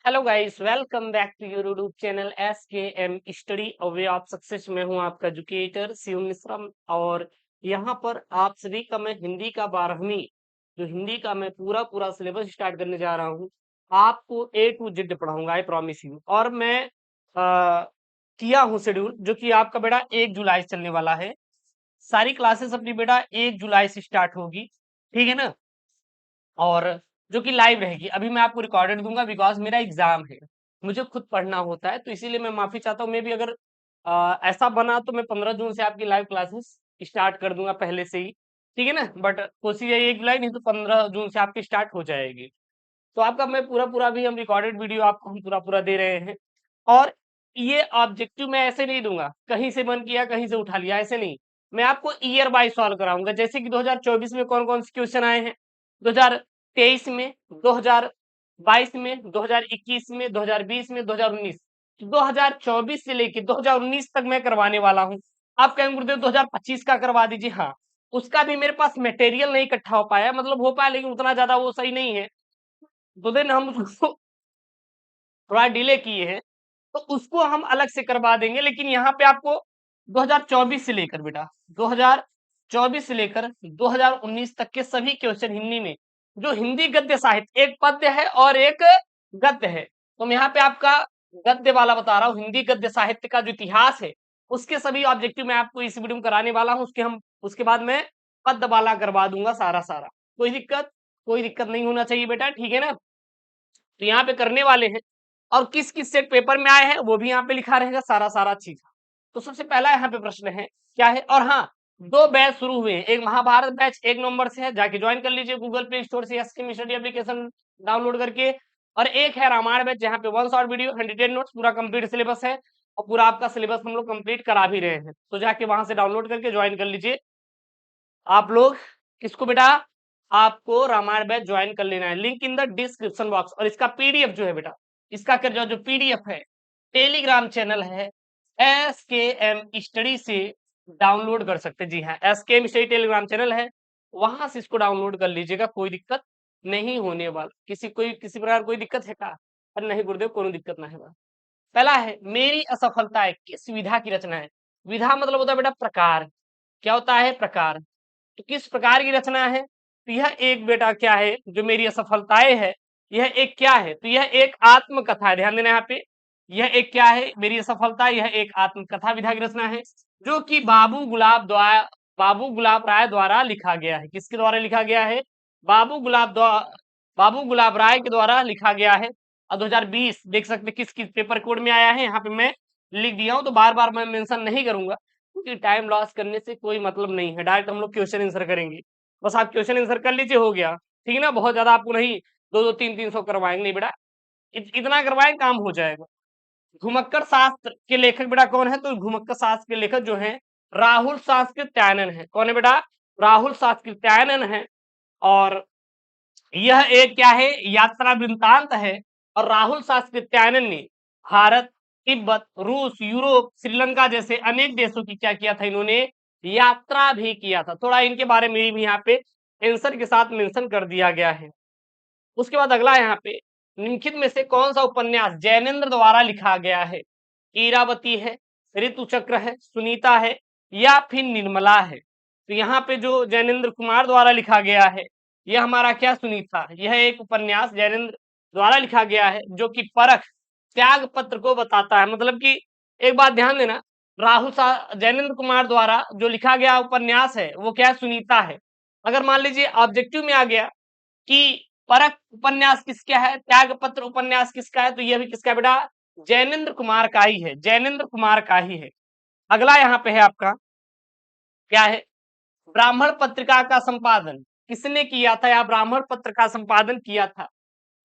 Hello guys, welcome back to your YouTube channel S K M study a way of success में हूं आपका educator Shiv Mishra. और यहाँ पर आप सभी का मैं हिंदी का 12वीं जो हिंदी का मैं पूरा पूरा सिलेबस स्टार्ट करने जा रहा हूँ। आपको ए टू जेड पढ़ाऊंगा, आई प्रॉमिस यू। और मैं किया हूँ शेड्यूल, जो कि आपका बेटा 1 जुलाई से चलने वाला है। सारी क्लासेस अपनी बेटा 1 जुलाई से स्टार्ट होगी, ठीक है ना। और जो कि लाइव रहेगी। अभी मैं आपको रिकॉर्डेड दूंगा बिकॉज मेरा एग्जाम है, मुझे खुद पढ़ना होता है, तो इसीलिए मैं माफी चाहता हूँ। मैं भी अगर ऐसा बना तो मैं 15 जून से आपकी लाइव क्लासेस स्टार्ट कर दूंगा पहले से ही, ठीक है ना। बट कोशिश यही 1 जुलाई, नहीं तो 15 जून से आपकी स्टार्ट हो जाएगी। तो आपका मैं पूरा पूरा भी हम रिकॉर्डेड वीडियो आपको हम पूरा पूरा दे रहे हैं। और ये ऑब्जेक्टिव मैं ऐसे नहीं दूंगा कहीं से मन किया कहीं से उठा लिया, ऐसे नहीं। मैं आपको ईयर वाइज सॉल्व कराऊंगा, जैसे कि 2024 में कौन कौन से क्वेश्चन आए हैं, 2023 में, 2022 में, 2021 में, 2020 में, 2019। 2024 से लेके 2019 तक मैं करवाने वाला हूँ। आप कहेंगे गुरुदेव 2025 का करवा दीजिए। हाँ, उसका भी मेरे पास मटेरियल नहीं इकट्ठा हो पाया, मतलब हो पाया लेकिन उतना ज्यादा वो सही नहीं है, तो देन हम उसको थोड़ा डिले किए हैं, तो उसको हम अलग से करवा देंगे। लेकिन यहाँ पे आपको 2024 से लेकर बेटा 2024 से लेकर 2019 तक के सभी क्वेश्चन हिंदी में, जो हिंदी गद्य साहित्य, एक पद्य है और एक गद्य है, तो मैं यहाँ पे आपका गद्य वाला बता रहा हूँ। हिंदी गद्य साहित्य का जो इतिहास है उसके सभी ऑब्जेक्टिव मैं आपको इस वीडियो में कराने वाला हूँ। उसके बाद मैं पद्य वाला करवा दूंगा सारा सारा। कोई दिक्कत नहीं होना चाहिए बेटा, ठीक है ना। तो यहाँ पे करने वाले हैं, और किस किस सेट पेपर में आए हैं वो भी यहाँ पे लिखा रहेगा सारा सारा चीज। तो सबसे पहला यहाँ पे प्रश्न है क्या है, और हाँ, 2 बैच शुरू हुए हैं। एक महाभारत बैच 1 नवंबर से है, जाके ज्वाइन कर लीजिए गूगल प्ले स्टोर से एसके स्टडी एप्लीकेशन डाउनलोड करके। और एक है रामायण बैच, जहाँ पे 1 शॉर्ट वीडियो 110 नोट्स पूरा कंप्लीट सिलेबस है, और पूरा आपका सिलेबस हम लोग कंप्लीट करा भी रहे हैं, तो जाके वहां से डाउनलोड करके ज्वाइन कर लीजिए आप लोग। किसको बेटा, आपको रामायण बैच ज्वाइन कर लेना है, link in the description box. और इसका पीडीएफ जो है बेटा, इसका कर जो पीडीएफ है, टेलीग्राम चैनल है एस के एम स्टडी से डाउनलोड कर सकते हैं। जी हाँ, S K M study Telegram channel है, वहां से इसको डाउनलोड कर लीजिएगा, कोई दिक्कत नहीं होने वाला। किसी प्रकार कोई दिक्कत है का? अरे नहीं गुरुदेव, कोई दिक्कत ना है बा। पहला है, मेरी असफलता है किस विधा की रचना है। विधा मतलब होता है बेटा प्रकार। क्या होता है? प्रकार। तो किस प्रकार की रचना है, तो यह एक बेटा क्या है, जो मेरी असफलताएं है, यह एक क्या है, तो यह एक आत्मकथा है। ध्यान देना यहाँ पे, यह एक क्या है, मेरी असफलता, यह एक आत्मकथा विधा की रचना है, जो कि बाबू गुलाब राय द्वारा लिखा गया है। किसके द्वारा लिखा गया है? बाबू गुलाब राय के द्वारा लिखा गया है। और 2020 देख सकते किस किस पेपर कोड में आया है, यहाँ पे मैं लिख दिया हूँ, तो बार बार मैं मेंशन नहीं करूंगा, क्योंकि टाइम लॉस करने से कोई मतलब नहीं है। डायरेक्ट हम लोग क्वेश्चन आंसर करेंगे, बस आप क्वेश्चन आंसर कर लीजिए, हो गया, ठीक है ना। बहुत ज्यादा आपको नहीं, 2-2 3-3 सौ करवाएंगे नहीं बेटा, इतना करवाएं काम हो जाएगा। घुमक्कर शास्त्र के लेखक बेटा कौन है, तो घुमक्कर शास्त्र के लेखक जो है राहुल सांस्कृत्यायनन है। कौन है बेटा? राहुल सांस्कृत्यायनन है। और यह एक क्या है, यात्रा वृत्तांत है। और राहुल सांस्कृत्यायनन ने भारत, तिब्बत, रूस, यूरोप, श्रीलंका जैसे अनेक देशों की क्या किया था, इन्होंने यात्रा भी किया था। थोड़ा इनके बारे में भी यहाँ पे आंसर के साथ मेंशन कर दिया गया है। उसके बाद अगला यहाँ पे, निम्नलिखित में से कौन सा उपन्यास जैनेन्द्र द्वारा लिखा गया है? इरावती है, ऋतु चक्र है, सुनीता है, या फिर निर्मला है। तो यहाँ पे जो जैनेन्द्र कुमार द्वारा लिखा गया है, यह हमारा क्या, सुनीता। यह एक उपन्यास जैनेन्द्र द्वारा लिखा गया है, जो कि परख त्याग पत्र को बताता है। मतलब कि एक बात ध्यान देना, जैनेन्द्र कुमार द्वारा जो लिखा गया उपन्यास है वो क्या है, सुनीता है। अगर मान लीजिए ऑब्जेक्टिव में आ गया कि परख उपन्यास किसका है, त्याग पत्र उपन्यास किसका है, तो यह भी किसका है बेटा, जैनेन्द्र कुमार का ही है, जैनेन्द्र कुमार का ही है। अगला यहाँ पे है आपका क्या है, ब्राह्मण पत्रिका का संपादन किसने किया था, या ब्राह्मण पत्र का संपादन किया था,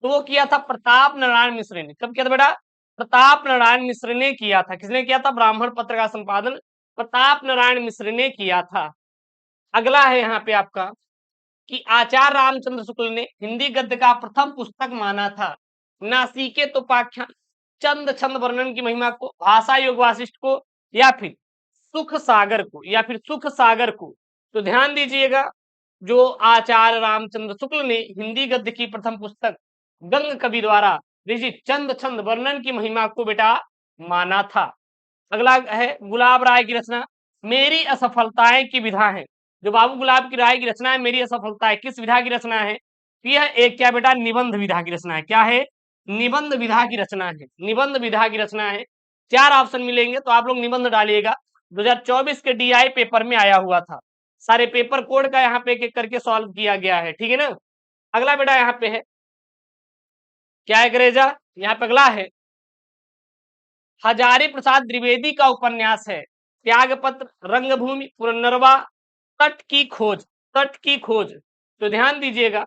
तो वो किया था प्रताप नारायण मिश्र ने। कब किया था बेटा? प्रताप नारायण मिश्र ने किया था। किसने किया था? ब्राह्मण पत्र का संपादन प्रताप नारायण मिश्र ने किया था। अगला है यहाँ पे आपका कि आचार्य रामचंद्र शुक्ल ने हिंदी गद्य का प्रथम पुस्तक माना था नासिकेत उपाख्यान, चंद छंद वर्णन की महिमा को, भाषा योग वासिष्ठ को, या फिर सुख सागर को। तो ध्यान दीजिएगा, जो आचार्य रामचंद्र शुक्ल ने हिंदी गद्य की प्रथम पुस्तक गंग कवि द्वारा ऋषि चंद छंद वर्णन की महिमा को बेटा माना था। अगला है गुलाब राय की रचना मेरी असफलताएं की विधा है। जो बाबू गुलाब की राय की रचना है मेरी असफलताएं, किस विधा की रचना है? तो यह एक क्या बेटा निबंध विधा की रचना है। क्या है? निबंध विधा की रचना है। निबंध विधा की रचना है। 4 ऑप्शन मिलेंगे तो आप लोग निबंध डालिएगा। 2024 के डीआई पेपर में आया हुआ था। सारे पेपर कोड का यहाँ पे एक एक करके सॉल्व किया गया है, ठीक है ना। अगला बेटा यहाँ पे है क्या है अंग्रेजा, यहाँ पे अगला है हजारी प्रसाद द्विवेदी का उपन्यास है त्यागपत्र रंगभूमि पुनर्नवा तट की खोज। तट की खोज, तो ध्यान दीजिएगा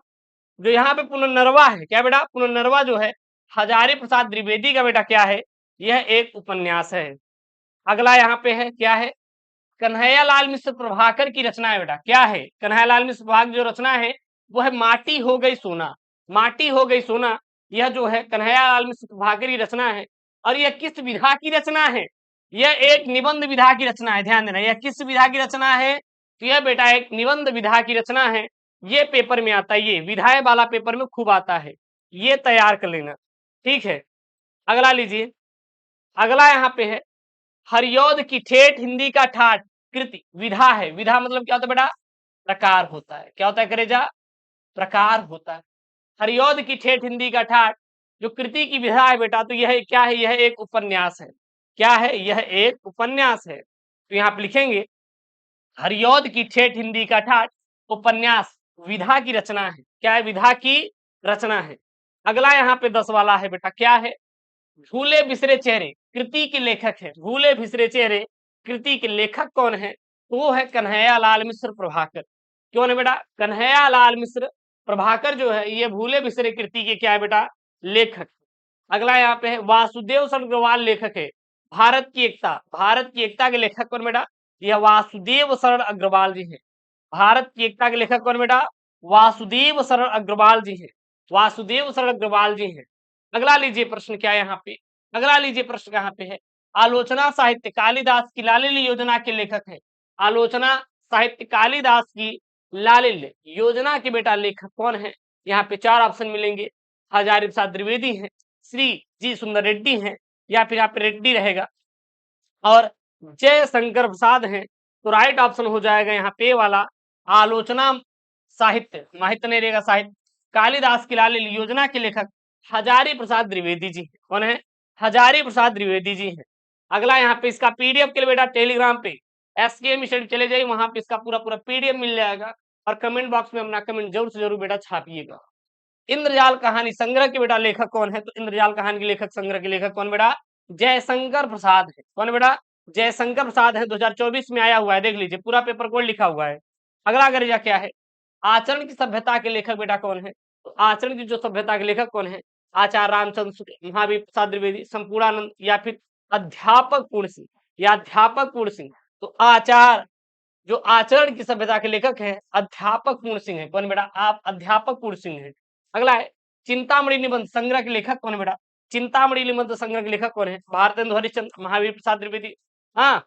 जो यहाँ पे पुनर्नवा है क्या बेटा, पुनर्नवा जो है हजारी प्रसाद द्विवेदी का बेटा क्या है, यह एक उपन्यास है। अगला यहाँ पे है क्या है कन्हैयालाल मिश्र प्रभाकर की रचना है बेटा। क्या है कन्हैयालाल मिश्र प्रभाकर जो रचना है वो है माटी हो गई सोना। माटी हो गई सोना, यह जो है कन्हैयालाल मिश्र प्रभाकर की रचना है। और यह किस विधा की रचना है? यह एक निबंध विधा की रचना है। ध्यान देना, यह किस विधा की रचना है? तो यह बेटा एक निबंध विधा की रचना है। ये पेपर में आता है, ये विधाएं वाला पेपर में खूब आता है, ये तैयार कर लेना, ठीक है। अगला लीजिए, अगला यहाँ पे है हरिऔध की ठेठ हिंदी का ठाठ कृति। विधा है, विधा मतलब क्या होता है बेटा, प्रकार होता है। क्या होता है करेजा, प्रकार होता है। हरिऔध की ठेठ हिंदी का ठाठ जो कृति की विधा है बेटा, तो यह क्या है, यह एक उपन्यास है। क्या है, यह एक उपन्यास है। तो यहाँ पे लिखेंगे हरिऔध की ठेठ हिंदी का ठाठ उपन्यास विधा की रचना है। क्या है, विधा की रचना है। अगला यहाँ पे 10 वाला है बेटा, क्या है भूले बिसरे चेहरे कृति के लेखक है। भूले बिसरे चेहरे कृति के लेखक कौन है? तो वो है कन्हैयालाल मिश्र प्रभाकर। कौन है बेटा, कन्हैयालाल मिश्र प्रभाकर जो है ये भूले बिसरे कृति के क्या है बेटा, लेखक। अगला यहाँ पे है वासुदेव शरण लेखक है भारत की एकता। भारत की एकता के लेखक कौन बेटा, यह वासुदेव शरण अग्रवाल जी है। भारत की एकता के लेखक कौन बेटा, वासुदेव शरण अग्रवाल जी है। वासुदेव शरण अग्रवाल जी है। अगला लीजिए प्रश्न क्या है यहाँ पे, अगला लीजिए प्रश्न यहाँ पे है आलोचना साहित्य कालिदास की लालिल्य योजना के लेखक है। आलोचना साहित्य कालिदास की लालिल्य योजना के बेटा लेखक कौन है? यहाँ पे 4 ऑप्शन मिलेंगे। हजारी प्रसाद द्विवेदी है, श्री जी सुंदर रेड्डी है, या फिर यहाँ पे रेड्डी रहेगा, और जय शंकर प्रसाद हैं। तो राइट ऑप्शन हो जाएगा यहाँ पे वाला आलोचना साहित्य, माहित्य नहीं रहेगा साहित्य, कालिदास की लालिल्य योजना के लेखक हजारी प्रसाद द्विवेदी जी है। कौन है? हजारी प्रसाद द्विवेदी जी है। अगला यहाँ पे इसका पीडीएफ के लिए बेटा टेलीग्राम पे एसकेएम स्टडी चले जाइए, वहां पे इसका पूरा पूरा पीडीएफ मिल जाएगा। और कमेंट बॉक्स में अपना कमेंट जरूर से जरूर बेटा छापिएगा। इंद्रजाल कहानी संग्रह के बेटा लेखक कौन है? तो इंद्रजाल कहानी के लेखक संग्रह के लेखक कौन बेटा, जयशंकर प्रसाद है। कौन बेटा, जयशंकर प्रसाद है। 2024 में आया हुआ है, देख लीजिए पूरा पेपर कोड लिखा हुआ है। अगला गरेजा क्या है आचरण की सभ्यता के लेखक बेटा कौन है? तो आचरण की जो सभ्यता के लेखक कौन है, आचार्य रामचंद्र शुक्ल, महावीर प्रसाद द्विवेदी, संपूर्णानंद, या फिर अध्यापक पूर्ण सिंह, या अध्यापक पूर्ण सिंह। तो आचार जो आचरण की सभ्यता के लेखक है अध्यापक पूर्ण सिंह है। कौन बेटा, आप अध्यापक पूर्ण सिंह है। अगला है चिंतामणि निबंध संग्रह के लेखक कौन है बेटा, चिंतामणि निबंध संग्रह के लेखक कौन है? भारतेंदु हरिश्चंद्र, महावीर प्रसाद द्विवेदी, हाँ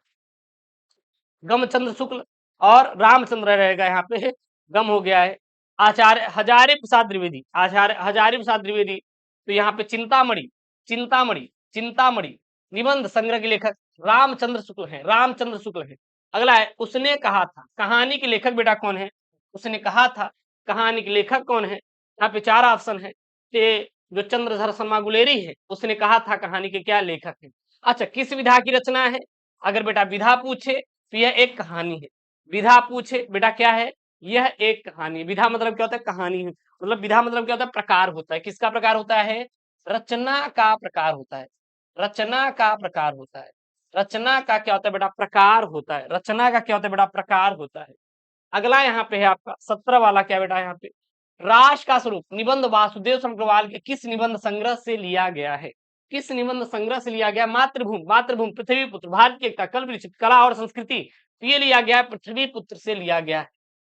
गमचंद्र शुक्ल और रामचंद्र रहेगा। यहाँ पे गम हो गया है, आचार्य हजारी प्रसाद द्विवेदी, आचार्य हजारी प्रसाद द्विवेदी। तो यहाँ पे चिंतामणि, चिंतामणि, चिंतामणि निबंध संग्रह के लेखक रामचंद्र शुक्ल है, रामचंद्र शुक्ल है। अगला है उसने कहा था, कहानी के लेखक बेटा कौन है? उसने कहा था, कहानी के लेखक कौन है? यहाँ पे 4 ऑप्शन है। जो चंद्रधर शर्मा गुलेरी है उसने कहा था कहानी के क्या लेखक है। अच्छा, किस विधा की रचना है? अगर बेटा विधा पूछे तो यह एक कहानी है। विधा पूछे बेटा क्या है, यह एक कहानी। विधा मतलब क्या होता है, कहानी है। मतलब विधा मतलब क्या होता है, प्रकार होता है। किसका प्रकार होता है? रचना का प्रकार होता है। रचना का प्रकार होता है। रचना का क्या होता है बेटा, प्रकार होता है। रचना का क्या होता है बेटा, प्रकार होता है। अगला यहाँ पे है आपका 17 वाला क्या बेटा, यहाँ पे राष्ट्र का स्वरूप निबंध वासुदेव शंकरवाल के किस निबंध संग्रह से लिया गया है? किस निबंध संग्रह से लिया गया? मातृभूमि, मातृभूमि, पृथ्वी पुत्र, भारत की एकता, कल्पवृक्ष, कला और संस्कृति। तो ये लिया गया है, पृथ्वी पुत्र से लिया गया है।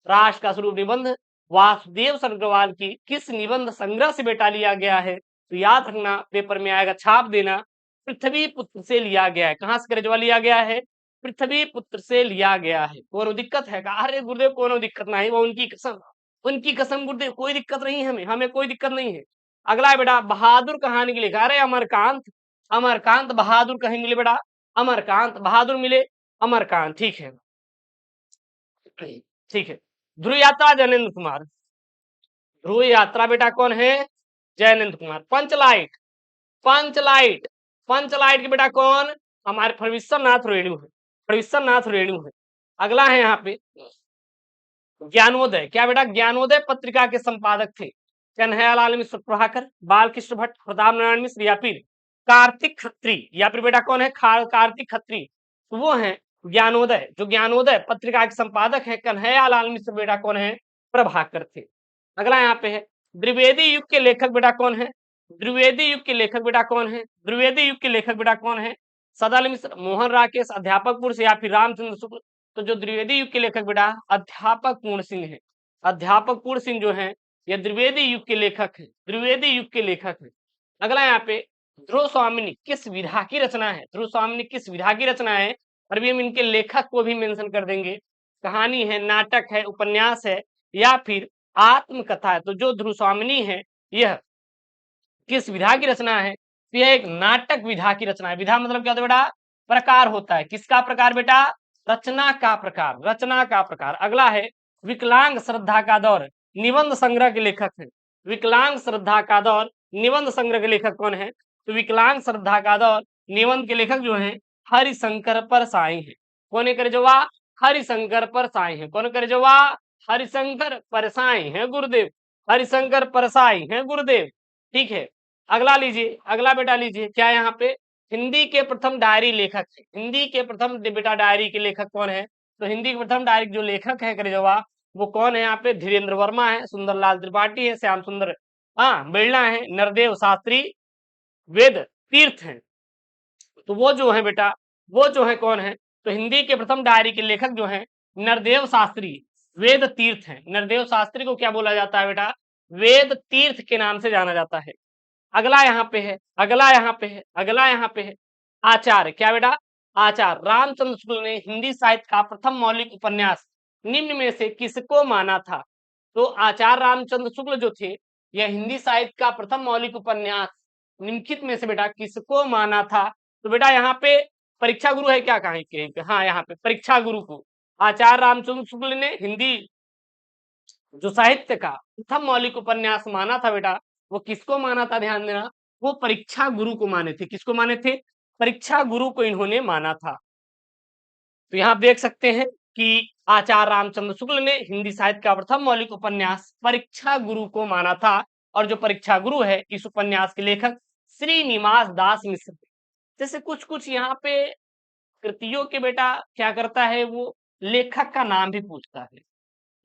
राष्ट्र का स्वरूप निबंध वासुदेव शंकरवाल की किस निबंध संग्रह से बेटा लिया गया है? तो याद रखना, पेपर में आएगा, छाप देना, पृथ्वी पुत्र से लिया गया है। कहां से करजवा लिया गया है? पृथ्वी पुत्र से लिया गया है। कोनो दिक्कत है? अरे गुरुदेव कोनो दिक्कत नहीं, वो उनकी कसम, उनकी कसम गुरुदेव, कोई दिक्कत नहीं है, हमें कोई दिक्कत नहीं है। अगला है बेटा बहादुर कहानी के लेखक, अरे अमरकांत, अमरकांत बहादुर कहीं मिले बेटा, अमरकांत बहादुर मिले, अमरकांत, ठीक है, ठीक है। ध्रुव यात्रा जैनेन्द्र कुमार, ध्रुव यात्रा बेटा कौन है, जैनेन्द्र कुमार। पंचलाइट, पंचलाइट, पंचलाइट के बेटा कौन, हमारे फरविश्वर नाथ रेणु है, फरविश्वर नाथ रेणु है। अगला है यहाँ पे ज्ञानोदय, क्या बेटा, ज्ञानोदय पत्रिका के संपादक थे कन्हैयालाल मिश्र प्रभाकर, बालकृष्ण भट्ट, प्रताप नारायण मिश्र, या फिर कार्तिक खत्री, या फिर बेटा कौन है कार्तिक खत्री, तो वो है ज्ञानोदय, जो ज्ञानोदय पत्रिका के संपादक है कन्हैयालाल मिश्र बेटा कौन है, प्रभाकर थे। अगला यहाँ पे है द्विवेदी युग के लेखक बेटा कौन है, द्विवेदी युग के लेखक बेटा कौन है, द्विवेदी युग के लेखक बेटा कौन है, सदल मिश्र, मोहन राकेश, अध्यापकपुर से, या फिर रामचंद्र शुक्ल। तो जो द्विवेदी युग के लेखक बेटा अध्यापक पूर्ण सिंह है, अध्यापक पूर्ण सिंह जो है ये द्विवेदी युग के लेखक है, द्विवेदी युग के लेखक है। अगला यहाँ पे ध्रुव स्वामिनी किस विधा की रचना है, ध्रुव स्वामिनी किस विधा की रचना है, और भी हम इनके लेखक को भी मेंशन कर देंगे, कहानी है, नाटक है, उपन्यास है, या फिर आत्मकथा है। तो जो ध्रुव स्वामिनी है यह किस विधा की रचना है, तो यह एक नाटक विधा की रचना है। विधा मतलब क्या होता है बेटा, प्रकार होता है, किसका प्रकार बेटा, रचना का प्रकार, रचना का प्रकार। अगला है विकलांग श्रद्धा का दौर निबंध संग्रह के लेखक है, विकलांग श्रद्धा का दौर निबंध संग्रह के लेखक कौन है, तो विकलांग श्रद्धा का दौर निबंध के लेखक जो है हरिशंकर परसाई है। कौन करे जो वा, हरिशंकर परसाई है। कौन करे जो वा, हरिशंकर परसाई है गुरुदेव, हरिशंकर परसाई है गुरुदेव, ठीक है। अगला लीजिए, अगला बेटा लीजिए, क्या यहाँ पे हिंदी के प्रथम डायरी लेखक है, हिंदी के प्रथम बेटा डायरी के लेखक कौन है, तो हिंदी के प्रथम डायरी जो लेखक है करे जवाब वो कौन है, यहाँ पे धीरेन्द्र वर्मा है, सुंदरलाल त्रिपाठी है, श्याम सुंदर बिरला है, नरदेव शास्त्री, वेद तीर्थ है। तो वो जो है बेटा, वो जो है कौन है, तो हिंदी के प्रथम डायरी के लेखक जो है नरदेव शास्त्री, वेद तीर्थ है। नरदेव शास्त्री को क्या बोला जाता है बेटा, वेद तीर्थ के नाम से जाना जाता है। अगला यहाँ पे है, अगला यहाँ पे है, अगला यहाँ पे है आचार्य, क्या बेटा, आचार्य रामचंद्र शुक्ल ने हिंदी साहित्य का प्रथम मौलिक उपन्यास निम्न में से किसको माना था। तो आचार्य रामचंद्र शुक्ल जो थे यह हिंदी साहित्य का प्रथम मौलिक उपन्यास निम्नलिखित में से बेटा किसको माना था। तो बेटा यहाँ पे परीक्षा गुरु है क्या, कहीं के हाँ यहाँ पे परीक्षा गुरु को आचार्य रामचंद्र शुक्ल ने हिंदी जो साहित्य का प्रथम मौलिक उपन्यास माना था बेटा, वो किसको माना था, ध्यान देना, वो परीक्षा गुरु को माने थे। किसको माने थे, परीक्षा गुरु को इन्होंने माना था। तो यहाँ देख सकते हैं कि आचार्य रामचंद्र शुक्ल ने हिंदी साहित्य का प्रथम मौलिक उपन्यास परीक्षा गुरु को माना था, और जो परीक्षा गुरु है इस उपन्यास के लेखक श्रीनिवास दास मिश्र। जैसे कुछ कुछ यहाँ पे कृतियों के बेटा क्या करता है, वो लेखक का नाम भी पूछता है,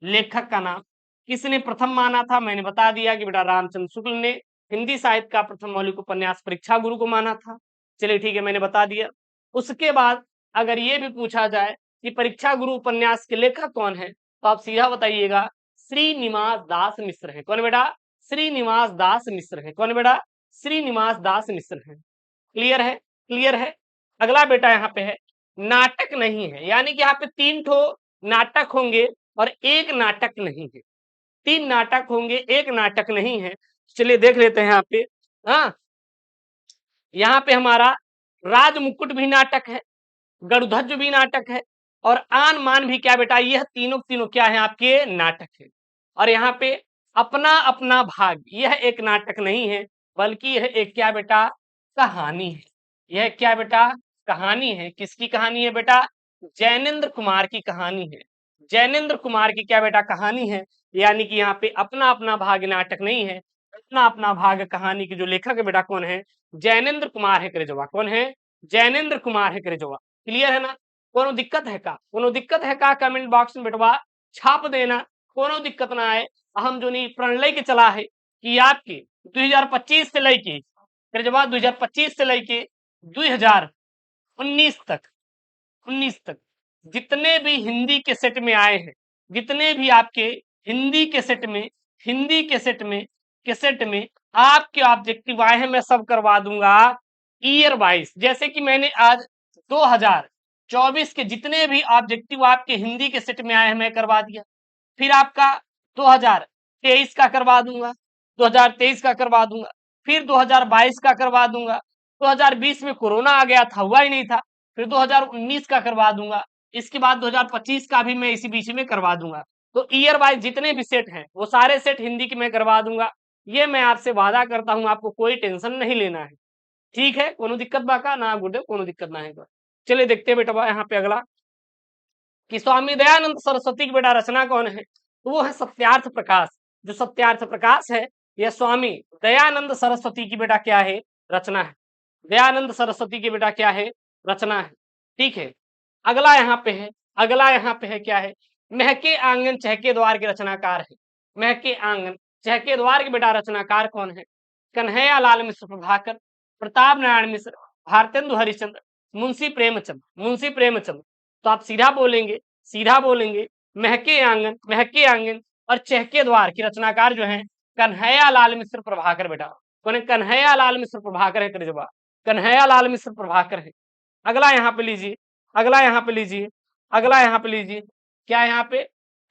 लेखक का नाम किसने प्रथम माना था, मैंने बता दिया कि बेटा रामचंद्र शुक्ल ने हिंदी साहित्य का प्रथम मौलिक उपन्यास परीक्षा गुरु को माना था। चलिए ठीक है, मैंने बता दिया। उसके बाद अगर ये भी पूछा जाए कि परीक्षा गुरु उपन्यास के लेखक कौन है, तो आप सीधा बताइएगा श्रीनिवास दास मिश्र है। कौन बेटा, श्रीनिवास दास मिश्र है। कौन बेटा, श्रीनिवास दास मिश्र है। क्लियर है, क्लियर है। अगला बेटा यहाँ पे है नाटक नहीं है, यानी कि यहाँ पे 3 ठो नाटक होंगे और एक नाटक नहीं है, 3 नाटक होंगे एक नाटक नहीं है। चलिए देख लेते हैं यहाँ पे। हाँ, यहाँ पे हमारा राज मुकुट भी नाटक है, गरुध्वज भी नाटक है, और आन मान भी क्या बेटा, यह तीनों तीनों क्या है आपके नाटक है। और यहाँ पे अपना अपना भाग यह एक नाटक नहीं है, बल्कि यह एक क्या बेटा, कहानी है। यह क्या बेटा, कहानी है। किसकी कहानी है बेटा, जैनेन्द्र कुमार की कहानी है। जैनेन्द्र कुमार की क्या बेटा कहानी है, यानी कि यहाँ पे अपना अपना भाग नाटक नहीं है, अपना अपना भाग कहानी के जो लेखक है बेटा कौन है, जैनेन्द्र कुमार है करेजवा। कौन है, जैनेन्द्र कुमार है करेजवा। क्लियर है ना, कोनो दिक्कत है का, कोनो दिक्कत है का, कमेंट बॉक्स में बेटवा छाप देना, कोनो दिक्कत ना आए। हम जो नहीं प्रण लेके चला है कि आपके 2025 से लेके करेजवा 2025 से लेके 2019 तक 19 तक जितने भी हिंदी के सेट में आए हैं, जितने भी आपके हिंदी के सेट में, हिंदी के सेट में आपके ऑब्जेक्टिव आए हैं, मैं सब करवा दूंगा ईयर वाइज। जैसे कि मैंने आज 2024 के जितने भी ऑब्जेक्टिव आपके हिंदी के सेट में आए हैं मैं करवा दिया, फिर आपका 2023 का करवा दूंगा, 2023 का करवा दूंगा, फिर 2022 का करवा दूंगा, 2020 में कोरोना आ गया था, हुआ ही नहीं था, फिर 2019 का करवा दूंगा, इसके बाद 2025 का भी मैं इसी बीच में करवा दूंगा। तो ईयर वाइज जितने भी सेट हैं वो सारे सेट हिंदी के मैं करवा दूंगा। ये मैं आपसे वादा करता हूं, आपको कोई टेंशन नहीं लेना है। ठीक है, कोनो दिक्कत बा का ना गुरुदेव, कोनो दिक्कत ना है। चलिए देखते हैं बेटा यहाँ पे अगला कि स्वामी दयानंद सरस्वती की बेटा रचना कौन है, तो वो है सत्यार्थ प्रकाश। जो सत्यार्थ प्रकाश है यह स्वामी दयानंद सरस्वती की बेटा क्या है, रचना है। दयानंद सरस्वती की बेटा क्या है, रचना है। ठीक है, अगला यहाँ पे है, अगला यहाँ पे है क्या है, महके आंगन चहके द्वार के रचनाकार है। महके आंगन चहके द्वार के बेटा रचनाकार कौन है, कन्हैया लाल मिश्र प्रभाकर, प्रताप नारायण मिश्र, भारतेंदु हरिश्चंद्र, मुंशी प्रेमचंद। मुंशी प्रेमचंद, तो आप सीधा बोलेंगे, सीधा बोलेंगे महके आंगन और चहके द्वार की रचनाकार जो है कन्हैया लाल मिश्र प्रभाकर बेटा। कौन है, कन्हैया लाल मिश्र प्रभाकर है करेजबा, कन्हैया लाल मिश्र प्रभाकर है। अगला यहाँ पे लीजिए, अगला यहाँ पे लीजिए, अगला यहाँ पे लीजिए, क्या है यहाँ पे,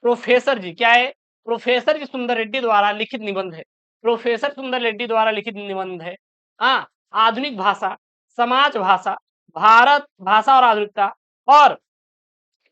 प्रोफेसर जी, क्या है, प्रोफेसर जी सुंदर रेड्डी द्वारा लिखित निबंध है। प्रोफेसर सुंदर रेड्डी द्वारा लिखित निबंध है। हाँ, आधुनिक भाषा, समाज भाषा, भारत भाषा और आधुनिकता और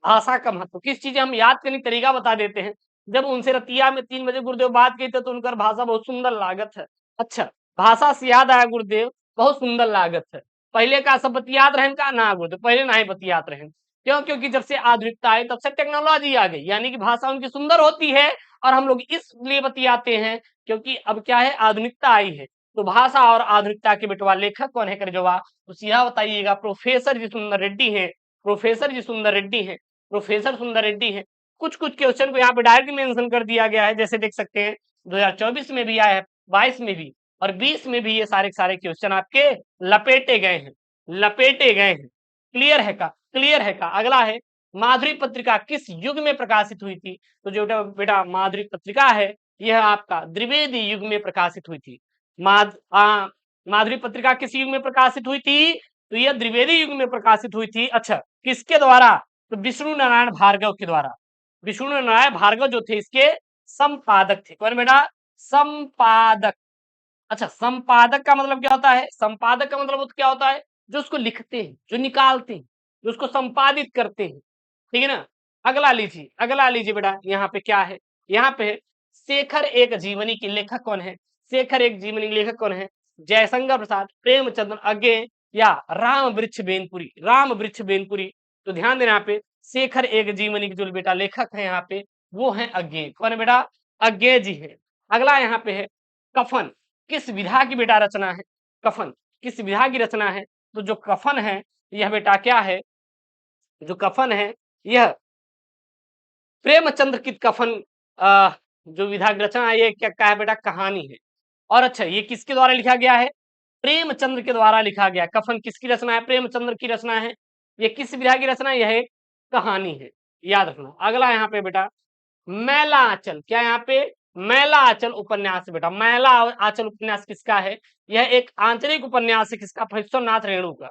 भाषा का महत्व। किस चीजें हम याद करने का तरीका बता देते हैं। जब उनसे रतिया में 3 बजे गुरुदेव बात की थे तो उनकर भाषा बहुत सुंदर लागत है। अच्छा, भाषा से याद आया गुरुदेव, बहुत सुंदर लागत है। पहले का सब बतियात रहन का ना गुरुदेव, पहले ना ही बतियात रहन। क्यों, क्योंकि जब से आधुनिकता आई तब से टेक्नोलॉजी आ गई, यानी कि भाषा उनकी सुंदर होती है और हम लोग इसलिए बतियाते हैं क्योंकि अब क्या है, आधुनिकता आई है। तो भाषा और आधुनिकता के बेटवा लेखक कौन है करजवा, तो सीधा बताइएगा, प्रोफेसर जी सुंदर रेड्डी है। प्रोफेसर जी सुंदर रेड्डी है, प्रोफेसर सुंदर रेड्डी है। कुछ कुछ क्वेश्चन को यहाँ पे डायरेक्ट मेंशन कर दिया गया है, जैसे देख सकते हैं 2024 में भी आया है, 22 में भी और 20 में भी ये सारे सारे क्वेश्चन आपके लपेटे गए हैं, लपेटे गए हैं। क्लियर है का, क्लियर है का। अगला है माधुरी पत्रिका किस युग में प्रकाशित हुई थी, तो जो बेटा माधुरी पत्रिका है यह आपका द्विवेदी युग में प्रकाशित हुई थी। माधुरी पत्रिका किस युग में प्रकाशित हुई थी, तो यह द्विवेदी युग में प्रकाशित हुई थी। अच्छा, किसके द्वारा, तो विष्णु नारायण भार्गव के द्वारा। विष्णु नारायण भार्गव जो थे इसके संपादक थे। कौन बेटा, संपादक। अच्छा, संपादक का मतलब क्या होता है, संपादक का मतलब क्या होता है, जो उसको लिखते हैं, जो निकालते हैं, जो उसको संपादित करते हैं। ठीक है ना। अगला लीजिए, अगला लीजिए बेटा, यहाँ पे क्या है, यहाँ पे शेखर एक जीवनी के लेखक कौन है, शेखर एक जीवनी के लेखक कौन है, जयशंकर प्रसाद, प्रेमचंद्र अज्ञे या राम वृक्ष बेनपुरी, राम वृक्ष बेनपुरी। तो ध्यान देना, यहाँ पे शेखर एक जीवनी के जो बेटा लेखक है यहाँ पे वो है अज्ञे। कौन है बेटा, अज्ञे जी है। अगला यहाँ पे है कफन किस विधा की बेटा रचना है, कफन किस विधा की रचना है, तो जो कफन है यह बेटा क्या है, जो कफन है यह प्रेमचंद्र की कफन जो विधा की रचना है ये क्या है बेटा, कहानी है। और अच्छा, ये किसके द्वारा लिखा गया है, प्रेमचंद्र के द्वारा लिखा गया। कफन किसकी रचना है, प्रेमचंद्र की रचना है। ये किस विधा की रचना है, यह एक कहानी है, याद रखना। अगला यहाँ पे बेटा मैला आंचल, क्या यहाँ पे मैला आंचल उपन्यास बेटा, मैला आंचल उपन्यास किसका है, यह एक आंचलिक उपन्यास है, किसका, फणीश्वरनाथ रेणु का।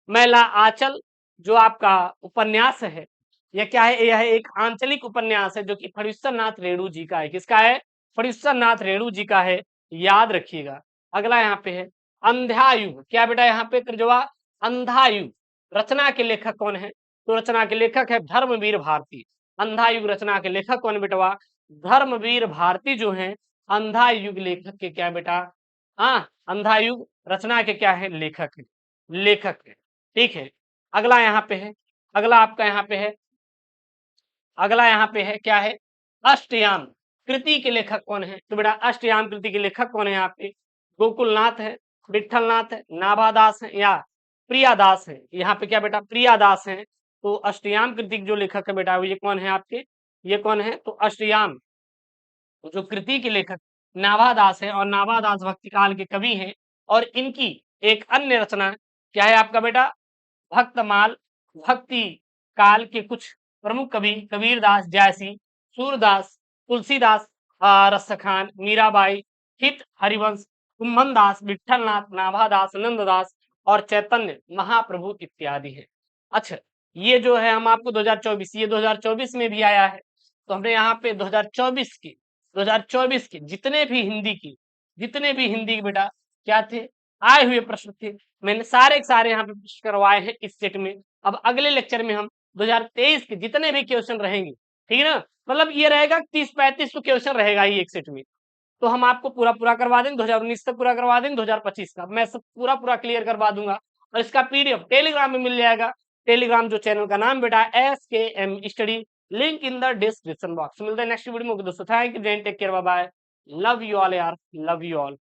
मैला आंचल जो आपका उपन्यास है यह क्या है, यह एक आंचलिक उपन्यास है जो कि फणीश्वरनाथ रेणु जी का है। किसका है, फणीश्वरनाथ रेणु जी का है, याद रखिएगा। अगला यहाँ पे है अंधायुग, क्या बेटा यहाँ पे करजवा, अंधायुग। रचना के लेखक कौन है, तो रचना के लेखक है धर्मवीर भारती। अंधा युग रचना के लेखक कौन बेटवा, धर्मवीर भारती जो है अंधा युग लेखक के क्या बेटा, हाँ, अंधा युग रचना के क्या है, लेखक है, लेखक है। ठीक है, अगला यहाँ पे है, अगला आपका यहाँ पे है, अगला यहाँ पे है क्या है, अष्टयाम कृति के लेखक कौन है, तो बेटा अष्टयाम कृति के लेखक कौन है यहाँ पे, गोकुलनाथ है, विठलनाथ है, नाभादास है या प्रियादास है। यहाँ पे क्या बेटा, प्रियादास है। तो अष्टयाम कृति जो लेखक है बेटा ये कौन है आपके, ये कौन है, तो अष्टयाम जो कृति के लेखक नाभादास है और नाभादास भक्ति काल के कवि हैं। और इनकी एक अन्य रचना क्या है आपका बेटा, भक्तमाल। भक्ति काल के कुछ प्रमुख कवि कबीरदास जयसी, सूरदास, तुलसीदास, रसखान, मीराबाई, हित हरिवंश, कुम्भन दास, विठलनाथ, नाभादास, नंददास और चैतन्य महाप्रभु इत्यादि है। अच्छा, ये जो है हम आपको 2024, ये 2024 में भी आया है। तो हमने यहाँ पे 2024 के जितने भी हिंदी की जितने भी हिंदी के बेटा क्या थे, आए हुए प्रश्न थे, मैंने सारे के सारे यहाँ पे प्रश्न करवाए हैं इस सेट में। अब अगले लेक्चर में हम 2023 के जितने भी क्वेश्चन रहेंगे, ठीक है ना, मतलब ये रहेगा 30-35 तो क्वेश्चन रहेगा ही एक सेट में, तो हम आपको पूरा पूरा करवा देंगे, 2019 तक पूरा करवा देंगे, 2025 का मैं सब पूरा पूरा क्लियर करवा दूंगा। और इसका पीडीएफ टेलीग्राम में मिल जाएगा। टेलीग्राम जो चैनल का नाम बेटा SKM study, link in the description box. मिलते हैं नेक्स्ट वीडियो में दोस्तों। Thank you, take care, bye bye, love you all यार, लव यू ऑल।